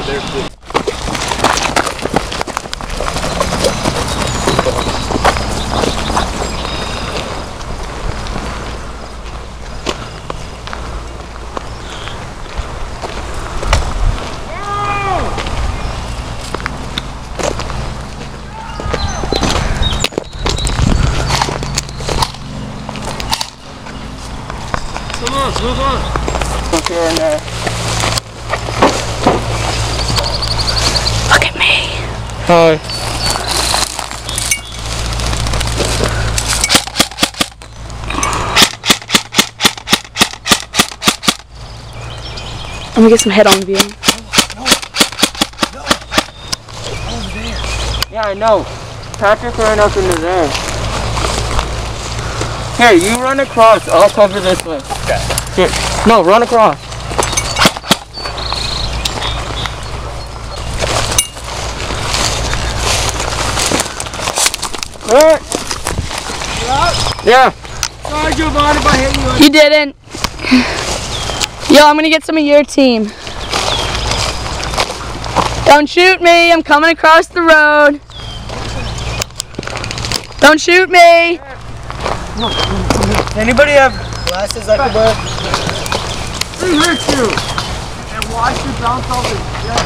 there too. Come on, move on. Look here and there. Look at me. Hi. I'm gonna get some head-on view. No. Over there. Yeah, I know. Patrick ran up into there. Here, you run across. I'll cover this way. Okay. Here. No, run across. Alright. Yeah. Sorry, Giovanni, if I hit you. You didn't. Yo, I'm gonna get some of your team. Don't shoot me, I'm coming across the road. Don't shoot me. Does anybody have glasses I could wear? They hurt you. And watch you bounce off his jet.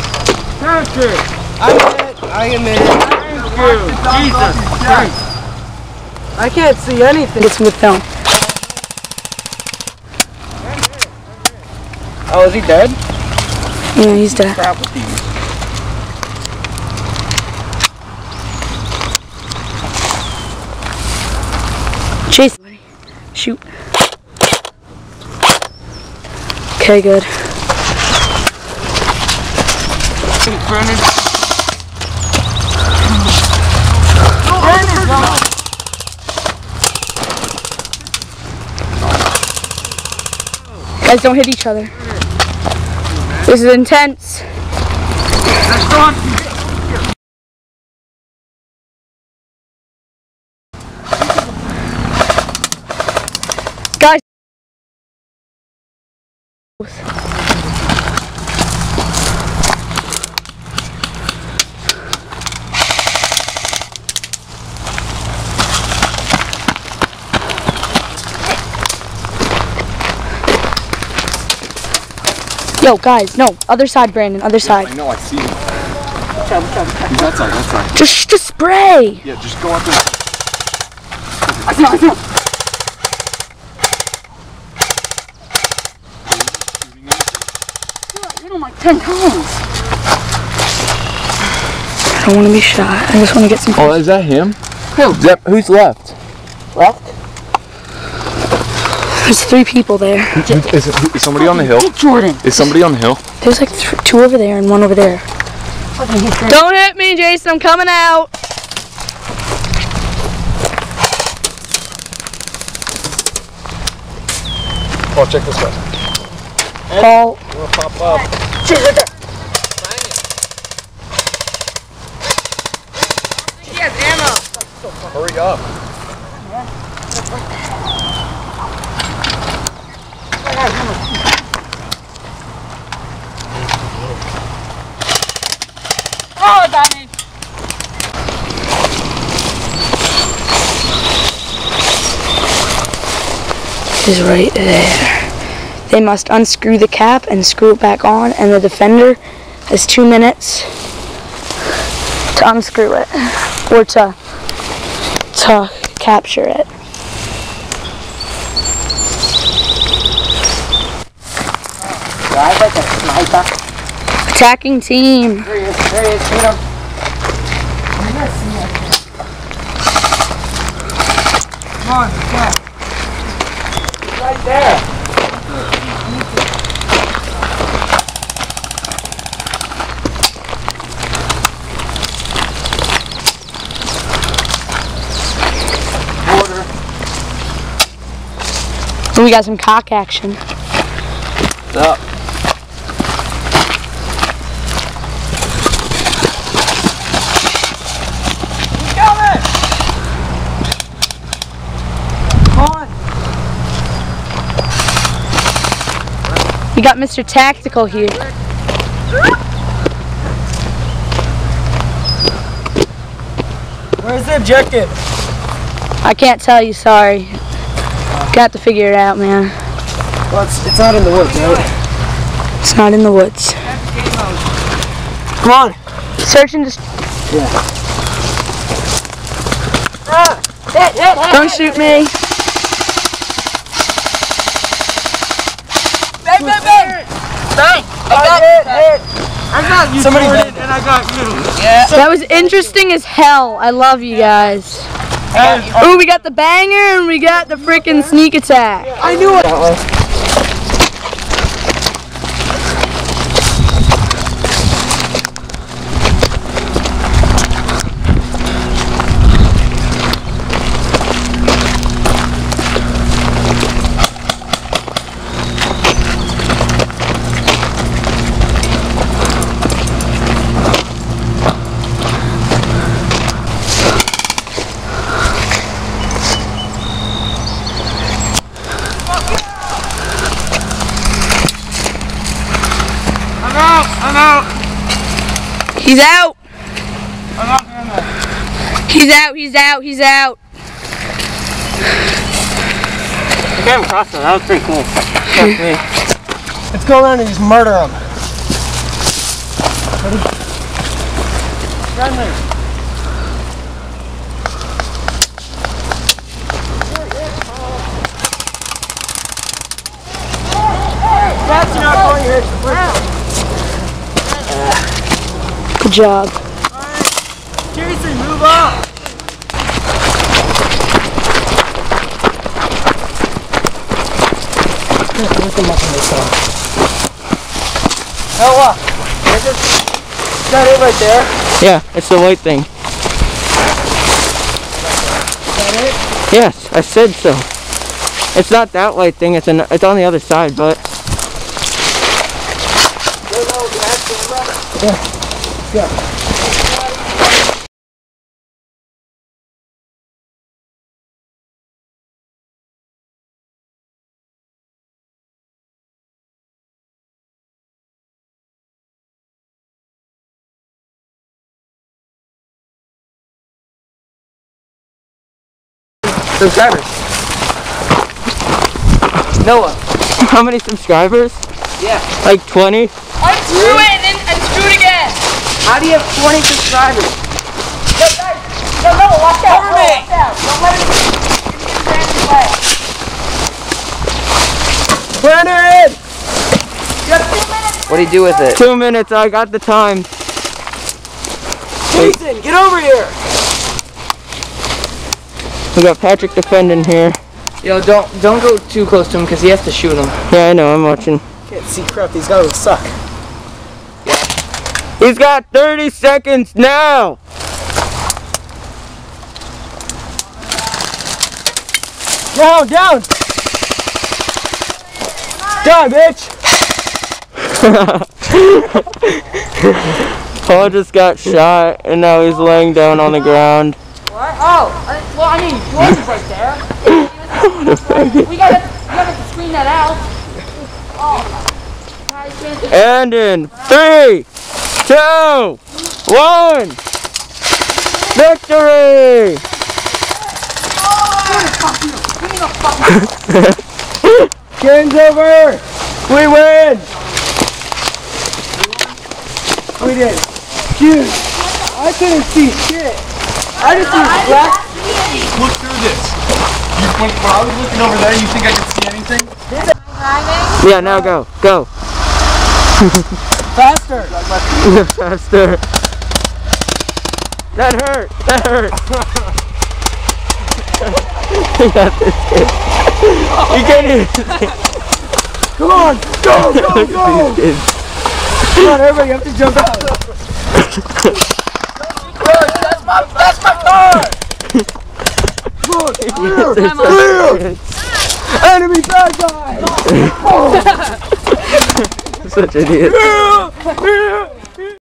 Patrick. I admit it. Thank you. Jesus. I can't see anything. Get some good film. Oh, is he dead? Yeah, he's dead. Crap with these. Chase. Shoot. Okay, good. Guys, don't hit each other. This is intense. Guys. Yo, guys, no. Other side, Brandon. Other side. I know, I see him. He's outside. Just spray. Yeah, just go out there. I see him. Hit him like 10 times. I don't want to be shot. I just want to get some. Oh, is that him? Who? Who's left? Left? There's 3 people there. Is somebody on the hill? Jordan. Is somebody on the hill? There's like 2 over there and 1 over there. Don't hit me, Jason. I'm coming out. Oh, check this way. Paul. You want to pop up? She's right there. He has ammo. Hurry up. Oh, got me. Is right there. They must unscrew the cap and screw it back on, and the defender has 2 minutes to unscrew it or to capture it. Drive like a sniper. Attacking team. There he is, shoot him. Come on, go. Right there. Border. We got some cock action. Up. We got Mr. Tactical here. Where's the objective? I can't tell you, sorry. Got to figure it out, man. Well, it's not in the woods, right? It's not in the woods. Come on. Search and just... Yeah. Don't shoot me. Bang, bang, bang! Bang! I got you, Somebody Jordan, and I got you. Yeah. That was interesting as hell. I love you guys. Ooh, we got the banger and we got the freaking sneak attack. I knew it. I'm out. He's out. I'm not doing that. He's out. He's out. He's out. I came across that. That was pretty cool. Let's go around and just murder him. Run there. That's not going here. Good job. Seriously, move up. Oh, what? Is that it right there? Yeah, it's the white thing. Is that it? Yes, I said so. It's not that white thing. It's on the other side, but. Yeah. Yeah. Subscribers. Noah. How many subscribers? Yeah. Like 20? Unscrew it and unscrew it again. How do you have 20 subscribers? No, guys. No, watch out. Cover me. Watch out. Don't let him get his way. Brandon! You have 2 minutes. What do you do with it? 2 minutes, I got the time. Jason, get over here! We got Patrick defending here. Yo, don't go too close to him because he has to shoot him. Yeah, I know, I'm watching. Can't see crap, these guys will suck. He's got 30 seconds now! Down, down! Die, bitch! Paul just got shot and now he's laying down on the ground. What? Oh, well, I mean, George is right there. We gotta screen that out. Oh. And in 3, 2, 1, victory! Game's over! We win! We did. Dude, I couldn't see shit. I just see black. Look through this. When I was looking over there, you think I could see anything? Yeah, now go. Go. Faster! Faster. That hurt. That hurt. You got this, kid. You can't even see. Come on! Go, go, go! Come on, everybody, you have to jump out. That's my car! Look, Yes, clear! Enemy bad guy! Such idiots.